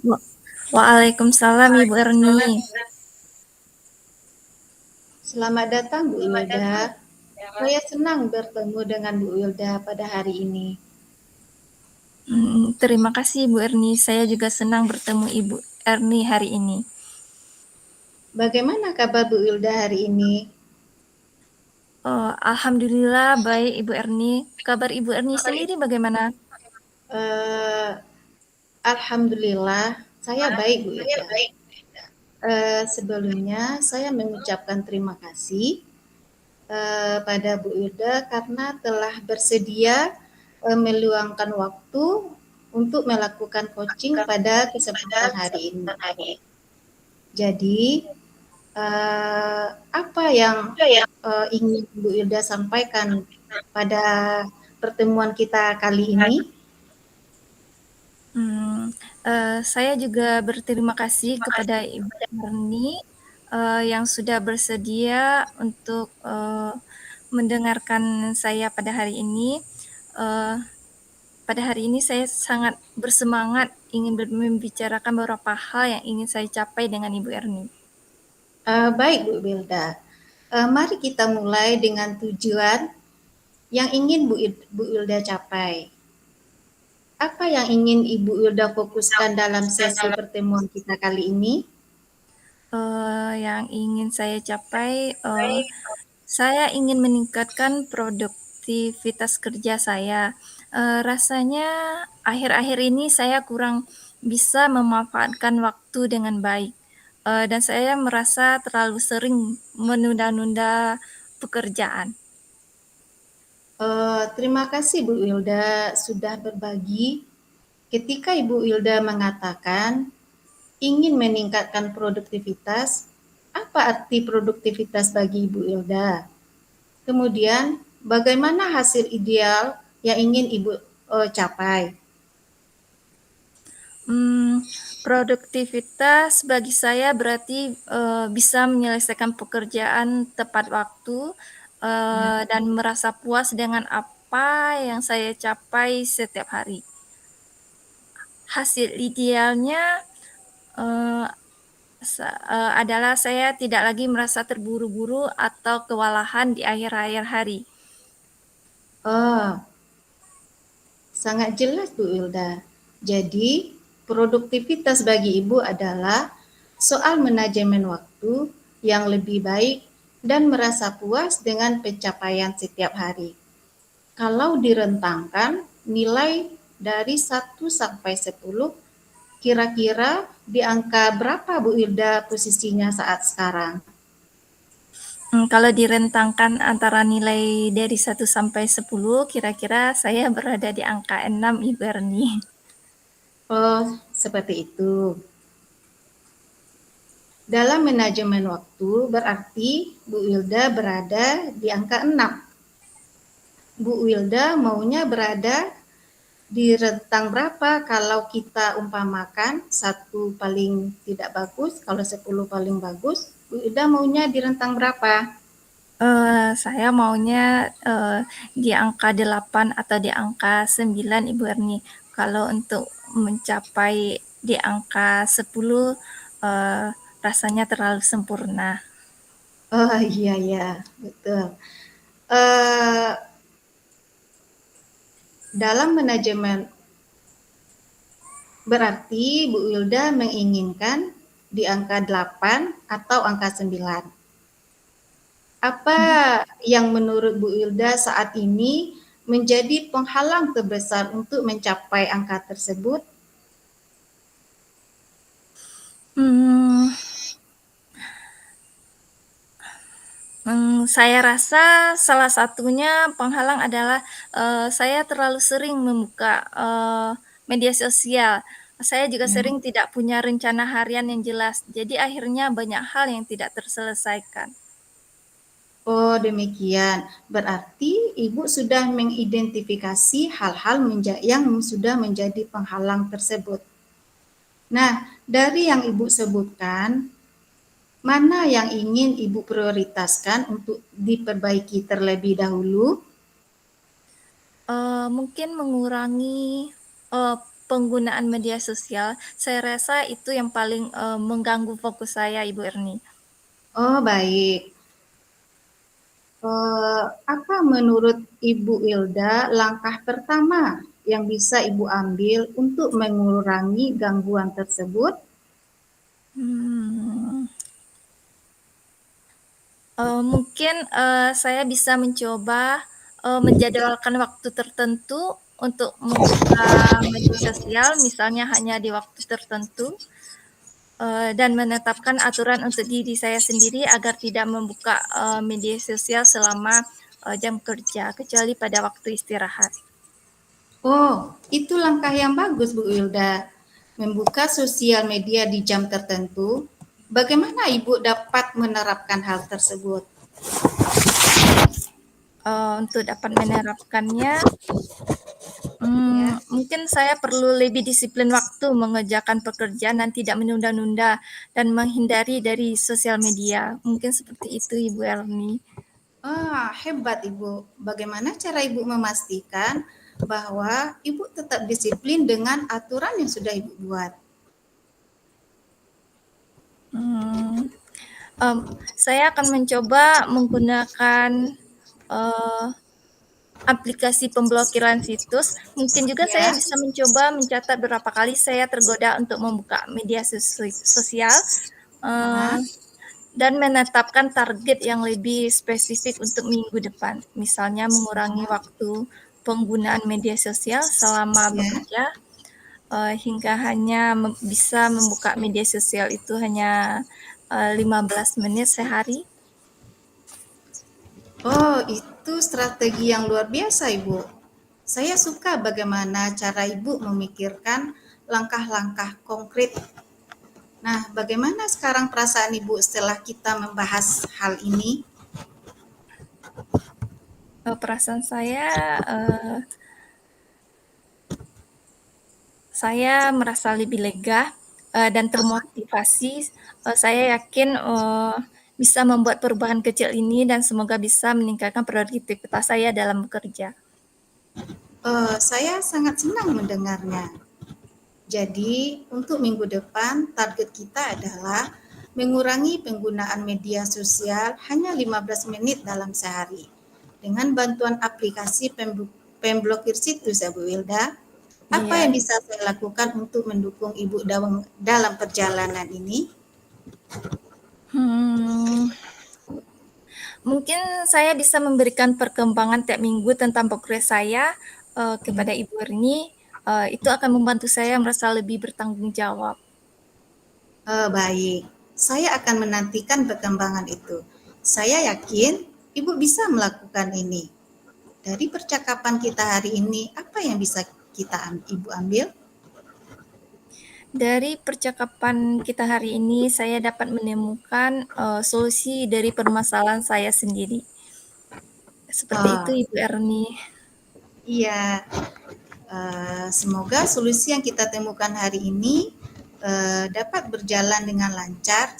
Wa- Waalaikumsalam Ibu Erni. Selamat datang Bu Wilda. Saya senang bertemu dengan Bu Wilda pada hari ini. Terima kasih Ibu Erni. Saya juga senang bertemu Ibu Erni hari ini. Bagaimana kabar Bu Wilda hari ini? Alhamdulillah baik Ibu Erni. Kabar Ibu Erni sendiri bagaimana? Eh, Alhamdulillah, saya baik Bu Wilda. Sebelumnya saya mengucapkan terima kasih pada Bu Wilda karena telah bersedia meluangkan waktu untuk melakukan coaching pada kesempatan hari ini. Jadi, apa yang ingin Bu Ilda sampaikan pada pertemuan kita kali ini? Saya juga berterima kasih kepada Ibu Erni yang sudah bersedia untuk mendengarkan saya pada hari ini. Uh, Pada hari ini saya sangat bersemangat ingin membicarakan beberapa hal yang ingin saya capai dengan Ibu Erni. Baik Bu Wilda, mari kita mulai dengan tujuan yang ingin Bu Ilda capai. Apa yang ingin Ibu Ilda fokuskan dalam sesi pertemuan kita kali ini? Yang ingin saya capai, saya ingin meningkatkan produktivitas kerja saya. Rasanya akhir-akhir ini saya kurang bisa memanfaatkan waktu dengan baik. Dan saya merasa terlalu sering menunda-nunda pekerjaan. Terima kasih Bu Ilda sudah berbagi. Ketika Ibu Ilda mengatakan ingin meningkatkan produktivitas, apa arti produktivitas bagi Ibu Ilda? Kemudian, bagaimana hasil ideal yang ingin Ibu capai? Produktivitas bagi saya berarti bisa menyelesaikan pekerjaan tepat waktu dan merasa puas dengan apa yang saya capai setiap hari. Hasil idealnya adalah saya tidak lagi merasa terburu-buru atau kewalahan di akhir-akhir hari. Oh, sangat jelas Bu Ilda. Jadi, produktivitas bagi Ibu adalah soal manajemen waktu yang lebih baik dan merasa puas dengan pencapaian setiap hari. Kalau direntangkan, nilai dari 1 sampai 10, kira-kira di angka berapa Bu Ilda posisinya saat sekarang? Kalau direntangkan antara nilai dari 1 sampai 10, kira-kira saya berada di angka 6, Ibu Erni. Oh, seperti itu. Dalam manajemen waktu berarti Bu Wilda berada di angka 6. Bu Wilda maunya berada di rentang berapa kalau kita umpamakan 1 paling tidak bagus, kalau 10 paling bagus, Bu Wilda maunya di rentang berapa? Saya maunya di angka 8 atau di angka 9, Ibu Erni. Kalau untuk mencapai di angka 10, rasanya terlalu sempurna. Oh iya ya, betul. Uh, dalam manajemen berarti Bu Wilda menginginkan di angka 8 atau angka 9. Apa yang menurut Bu Wilda saat ini menjadi penghalang terbesar untuk mencapai angka tersebut? Saya rasa salah satunya penghalang adalah saya terlalu sering membuka media sosial. Saya juga sering tidak punya rencana harian yang jelas, jadi akhirnya banyak hal yang tidak terselesaikan. Oh demikian, berarti Ibu sudah mengidentifikasi hal-hal yang sudah menjadi penghalang tersebut. Nah, dari yang Ibu sebutkan, mana yang ingin Ibu prioritaskan untuk diperbaiki terlebih dahulu? Mungkin mengurangi penggunaan media sosial, saya rasa itu yang paling mengganggu fokus saya, Ibu Erni. Oh, baik. Apa menurut Ibu Ilda langkah pertama yang bisa Ibu ambil untuk mengurangi gangguan tersebut? Hmm, mungkin saya bisa mencoba menjadwalkan waktu tertentu untuk membuka media sosial, misalnya hanya di waktu tertentu, dan menetapkan aturan untuk diri saya sendiri agar tidak membuka media sosial selama jam kerja, kecuali pada waktu istirahat. Oh, itu langkah yang bagus, Bu Ilda. Membuka sosial media di jam tertentu. Bagaimana Ibu dapat menerapkan hal tersebut? Untuk dapat menerapkannya, Ya. mungkin saya perlu lebih disiplin waktu mengerjakan pekerjaan dan tidak menunda-nunda dan menghindari dari sosial media. Mungkin seperti itu, Ibu Erni. Hebat Ibu. Bagaimana cara Ibu memastikan bahwa Ibu tetap disiplin dengan aturan yang sudah Ibu buat? Hmm, saya akan mencoba menggunakan uh, aplikasi pemblokiran situs. Mungkin juga saya Ya. bisa mencoba mencatat berapa kali saya tergoda untuk membuka media sosial, uh, Ah, dan menetapkan target yang lebih spesifik untuk minggu depan. Misalnya mengurangi waktu penggunaan media sosial selama ya. bekerja, hingga hanya bisa membuka media sosial itu hanya 15 menit sehari. Oh, itu strategi yang luar biasa, Ibu. Saya suka bagaimana cara Ibu memikirkan langkah-langkah konkret. Nah, bagaimana sekarang perasaan Ibu setelah kita membahas hal ini? Perasaan saya merasa lebih lega dan termotivasi. Saya yakin bisa membuat perubahan kecil ini dan semoga bisa meningkatkan produktivitas saya dalam bekerja. Saya sangat senang mendengarnya. Jadi, untuk minggu depan target kita adalah mengurangi penggunaan media sosial hanya 15 menit dalam sehari. Dengan bantuan aplikasi pemblokir situs ya Bu Wilda, apa Iya. yang bisa saya lakukan untuk mendukung Ibu dalam perjalanan ini? Hmm, Mungkin saya bisa memberikan perkembangan tiap minggu tentang progres saya kepada Ibu Erni. Itu akan membantu saya merasa lebih bertanggung jawab. Baik, saya akan menantikan perkembangan itu. Saya yakin Ibu bisa melakukan ini. Dari percakapan kita hari ini, apa yang bisa Ibu ambil? Dari percakapan kita hari ini, saya dapat menemukan solusi dari permasalahan saya sendiri. Seperti itu, Oh, Ibu Erni. iya, semoga solusi yang kita temukan hari ini dapat berjalan dengan lancar.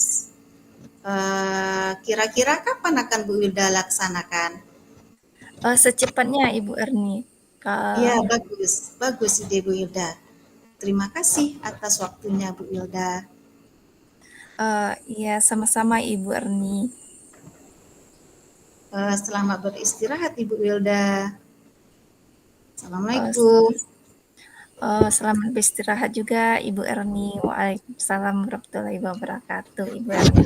Kira-kira kapan akan Bu Wilda laksanakan? Secepatnya, Ibu Erni. Iya, Ka- bagus, bagus ide Bu Wilda. Terima kasih atas waktunya Bu Wilda. ya, sama-sama, Ibu Erni. Selamat beristirahat Ibu Wilda. Uh, Assalamualaikum. Selamat beristirahat juga, Ibu Erni. Waalaikumsalam warahmatullahi wabarakatuh, Ibu Erni.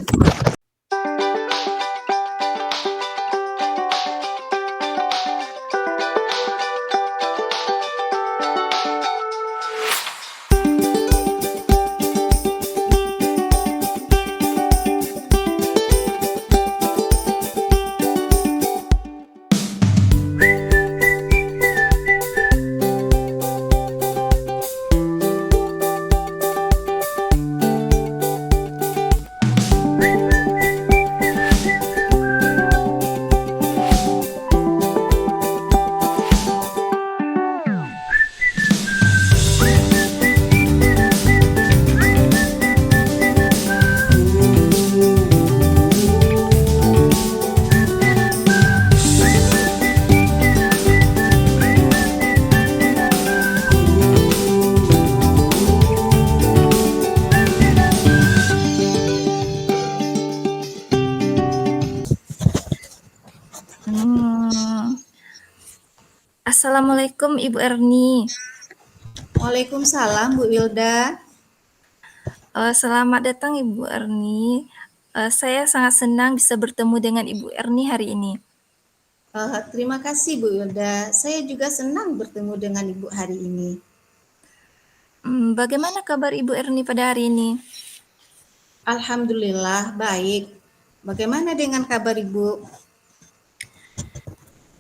Assalamualaikum Ibu Erni. Waalaikumsalam Bu Wilda. Selamat datang Ibu Erni. Saya sangat senang bisa bertemu dengan Ibu Erni hari ini. Terima kasih Bu Wilda. Saya juga senang bertemu dengan Ibu hari ini. Bagaimana kabar Ibu Erni pada hari ini? Alhamdulillah baik. Bagaimana dengan kabar Ibu?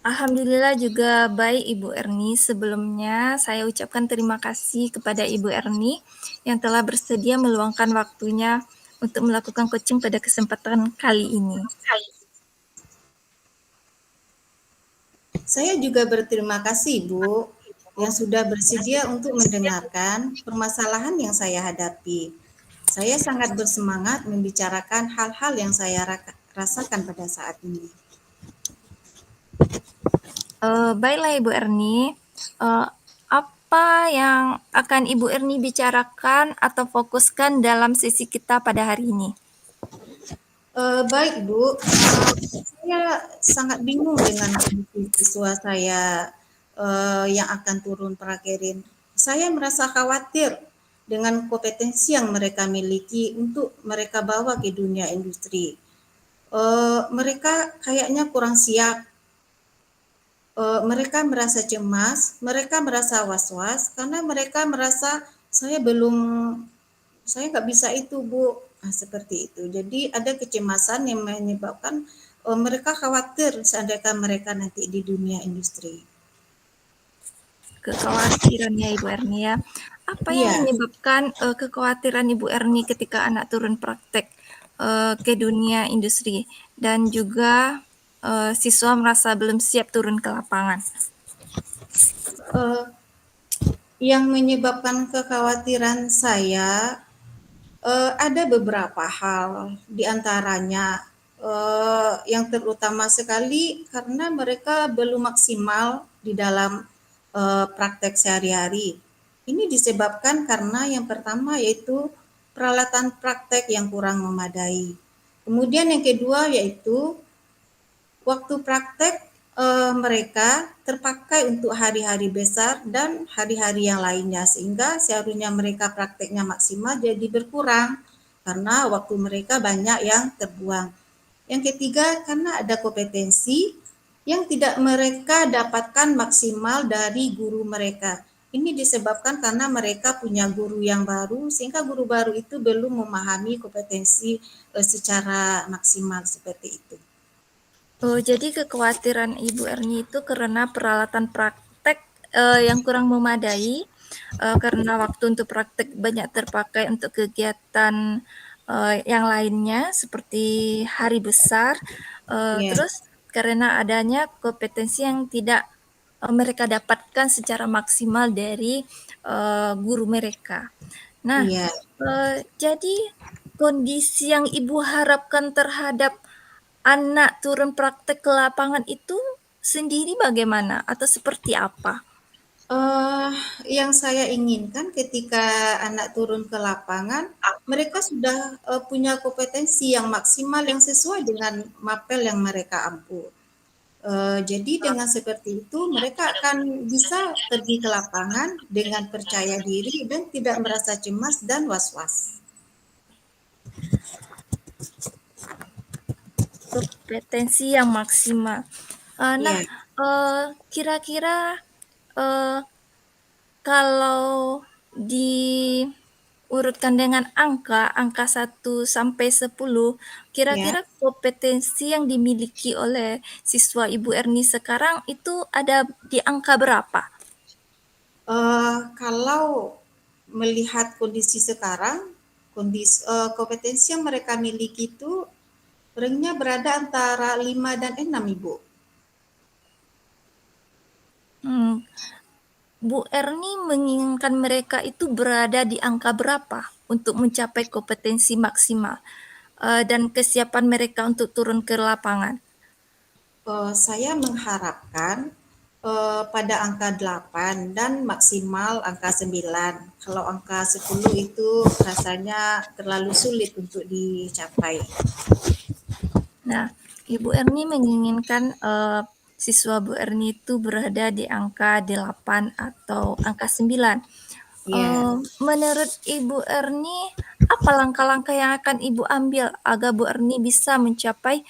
Alhamdulillah juga baik Ibu Erni. Sebelumnya saya ucapkan terima kasih kepada Ibu Erni yang telah bersedia meluangkan waktunya untuk melakukan coaching pada kesempatan kali ini. Saya juga berterima kasih Bu yang sudah bersedia untuk mendengarkan permasalahan yang saya hadapi. Saya sangat bersemangat membicarakan hal-hal yang saya rasakan pada saat ini. Baiklah Ibu Erni, apa yang akan Ibu Erni bicarakan atau fokuskan dalam sesi kita pada hari ini? Baik Bu, saya sangat bingung dengan kondisi siswa saya yang akan turun prakerin. Saya merasa khawatir dengan kompetensi yang mereka miliki untuk mereka bawa ke dunia industri. Mereka kayaknya kurang siap. Mereka merasa cemas, mereka merasa was-was karena mereka merasa saya belum, saya nggak bisa itu Bu. Nah, seperti itu. Jadi ada kecemasan yang menyebabkan mereka khawatir seandainya mereka nanti di dunia industri. Kekhawatiran ya Ibu Erni ya. Apa yang Iya, menyebabkan kekhawatiran Ibu Erni ketika anak turun praktek ke dunia industri dan juga siswa merasa belum siap turun ke lapangan? eh, yang menyebabkan kekhawatiran saya ada beberapa hal, di antaranya yang terutama sekali karena mereka belum maksimal di dalam praktek sehari-hari. Ini disebabkan karena yang pertama yaitu peralatan praktek yang kurang memadai. Kemudian yang kedua yaitu waktu praktek mereka terpakai untuk hari-hari besar dan hari-hari yang lainnya sehingga seharusnya mereka prakteknya maksimal jadi berkurang karena waktu mereka banyak yang terbuang. Yang ketiga karena ada kompetensi yang tidak mereka dapatkan maksimal dari guru mereka. Ini disebabkan karena mereka punya guru yang baru sehingga guru baru itu belum memahami kompetensi secara maksimal seperti itu. Oh, jadi kekhawatiran Ibu Erni itu karena peralatan praktek yang kurang memadai, karena waktu untuk praktek banyak terpakai untuk kegiatan yang lainnya seperti hari besar, Ya, terus karena adanya kompetensi yang tidak mereka dapatkan secara maksimal dari guru mereka. Nah, iya. jadi kondisi yang Ibu harapkan terhadap anak turun praktek ke lapangan itu sendiri bagaimana atau seperti apa? Eee, yang saya inginkan ketika anak turun ke lapangan, mereka sudah, punya kompetensi yang maksimal yang sesuai dengan mapel yang mereka ampu. Jadi dengan seperti itu mereka akan bisa pergi ke lapangan dengan percaya diri dan tidak merasa cemas dan was-was. Kompetensi yang maksimal. Nah, Iya, kira-kira eh, kalau diurutkan dengan angka 1 sampai 10, ya. kira-kira kompetensi yang dimiliki oleh siswa Ibu Erni sekarang itu ada di angka berapa? Kalau melihat kondisi sekarang, kompetensi yang mereka miliki itu ranknya berada antara 5 dan 6, Ibu. Hmm, Bu Erni menginginkan mereka itu berada di angka berapa untuk mencapai kompetensi maksimal dan kesiapan mereka untuk turun ke lapangan? Saya mengharapkan pada angka 8 dan maksimal angka 9. Kalau angka 10 itu rasanya terlalu sulit untuk dicapai. Nah, Ibu Erni menginginkan siswa Bu Erni itu berada di angka 8 atau angka 9. Ya. Menurut Ibu Erni, apa langkah-langkah yang akan Ibu ambil agar Bu Erni bisa mencapai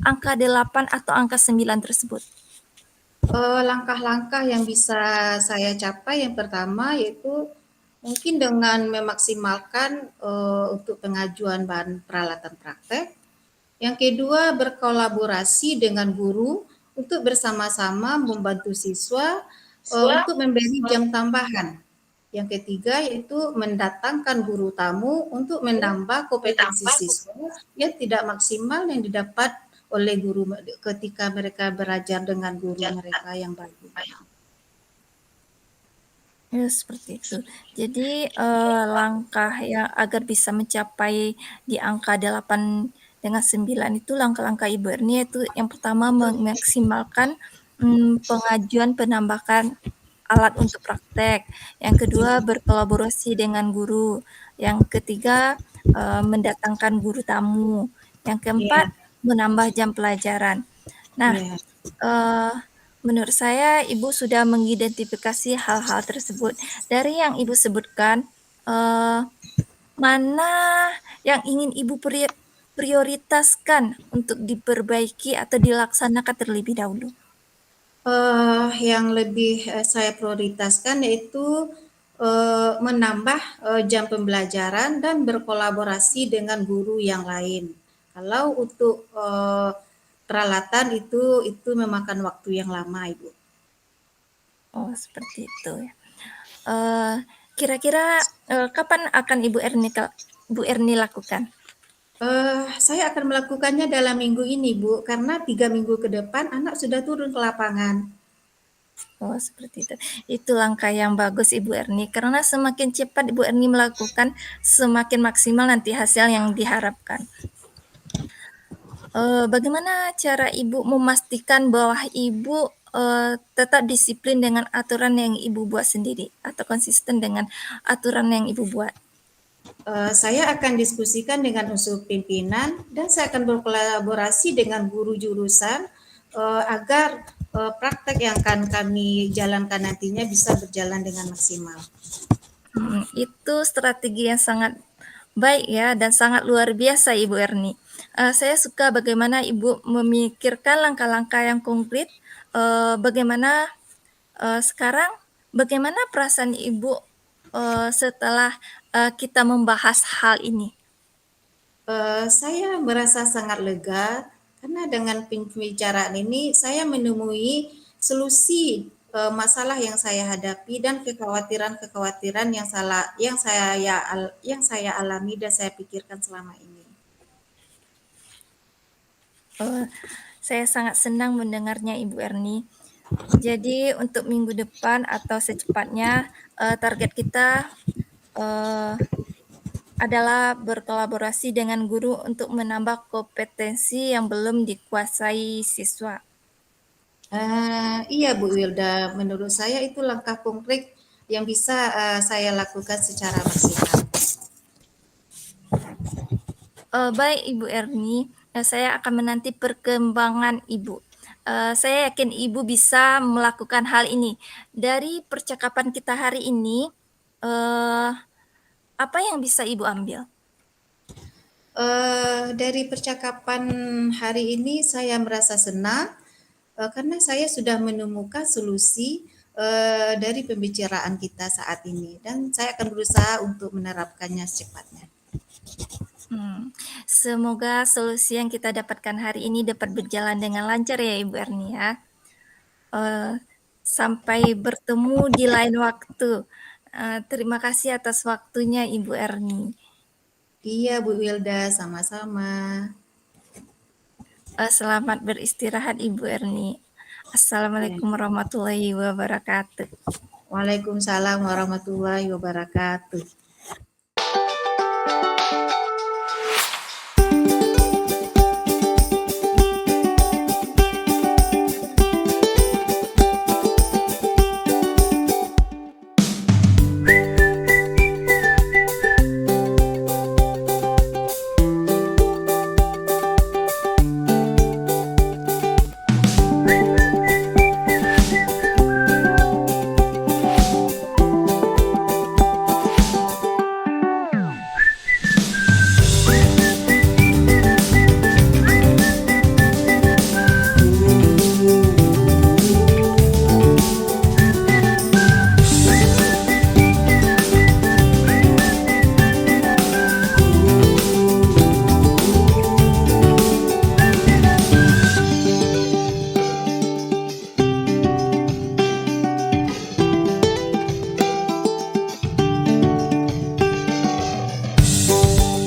angka 8 atau angka 9 tersebut? Langkah-langkah yang bisa saya capai yang pertama yaitu mungkin dengan memaksimalkan untuk pengajuan bahan peralatan praktek. Yang kedua, berkolaborasi dengan guru untuk bersama-sama membantu siswa untuk memberi jam tambahan. Yang ketiga yaitu mendatangkan guru tamu untuk menambah kompetensi siswa yang tidak maksimal yang didapat oleh guru ketika mereka belajar dengan guru mereka yang baru. Ya, seperti itu. Jadi, langkah yang agar bisa mencapai di angka 8 dengan 9 itu langkah-langkah Ibu Erni itu yang pertama memaksimalkan, pengajuan penambahan alat untuk praktek, yang kedua berkolaborasi dengan guru, yang ketiga, mendatangkan guru tamu, yang keempat Ya, menambah jam pelajaran. Nah, ya. menurut saya Ibu sudah mengidentifikasi hal-hal tersebut. Dari yang Ibu sebutkan, mana yang ingin Ibu prioritaskan untuk diperbaiki atau dilaksanakan terlebih dahulu? Yang lebih saya prioritaskan yaitu menambah jam pembelajaran dan berkolaborasi dengan guru yang lain. Kalau untuk peralatan itu memakan waktu yang lama, Ibu. Oh, seperti itu ya. Eee, Kira-kira, kapan akan Bu Erni lakukan? Saya akan melakukannya dalam minggu ini, Bu, karena 3 minggu ke depan anak sudah turun ke lapangan. Oh, seperti itu. Itu langkah yang bagus Ibu Erni, karena semakin cepat Ibu Erni melakukan, semakin maksimal nanti hasil yang diharapkan. Bagaimana cara Ibu memastikan bahwa Ibu, tetap disiplin dengan aturan yang Ibu buat sendiri atau konsisten dengan aturan yang Ibu buat? Saya akan diskusikan dengan unsur pimpinan dan saya akan berkolaborasi dengan guru jurusan agar praktek yang akan kami jalankan nantinya bisa berjalan dengan maksimal. Itu strategi yang sangat baik ya dan sangat luar biasa Ibu Erni. Saya suka bagaimana Ibu memikirkan langkah-langkah yang konkret, bagaimana sekarang bagaimana perasaan Ibu, setelah, kita membahas hal ini? Saya merasa sangat lega karena dengan pembicaraan ini saya menemui solusi masalah yang saya hadapi dan kekhawatiran-kekhawatiran yang saya alami dan saya pikirkan selama ini. Eee, saya sangat senang mendengarnya Ibu Erni. Jadi untuk minggu depan atau secepatnya, target kita, eee, adalah berkolaborasi dengan guru untuk menambah kompetensi yang belum dikuasai siswa. Iya Bu Wilda, menurut saya itu langkah konkret yang bisa saya lakukan secara maksimal. Baik Ibu Erni, saya akan menanti perkembangan Ibu. Saya yakin Ibu bisa melakukan hal ini. Dari percakapan kita hari ini, eee, apa yang bisa Ibu ambil? Dari percakapan hari ini saya merasa senang karena saya sudah menemukan solusi dari pembicaraan kita saat ini dan saya akan berusaha untuk menerapkannya secepatnya. Semoga solusi yang kita dapatkan hari ini dapat berjalan dengan lancar ya Ibu Erni ya. Eee, Sampai bertemu di lain waktu. Terima kasih atas waktunya Ibu Erni. Iya Bu Wilda, sama-sama. Selamat beristirahat Ibu Erni. Ya. Assalamualaikum warahmatullahi wabarakatuh. Waalaikumsalam warahmatullahi wabarakatuh.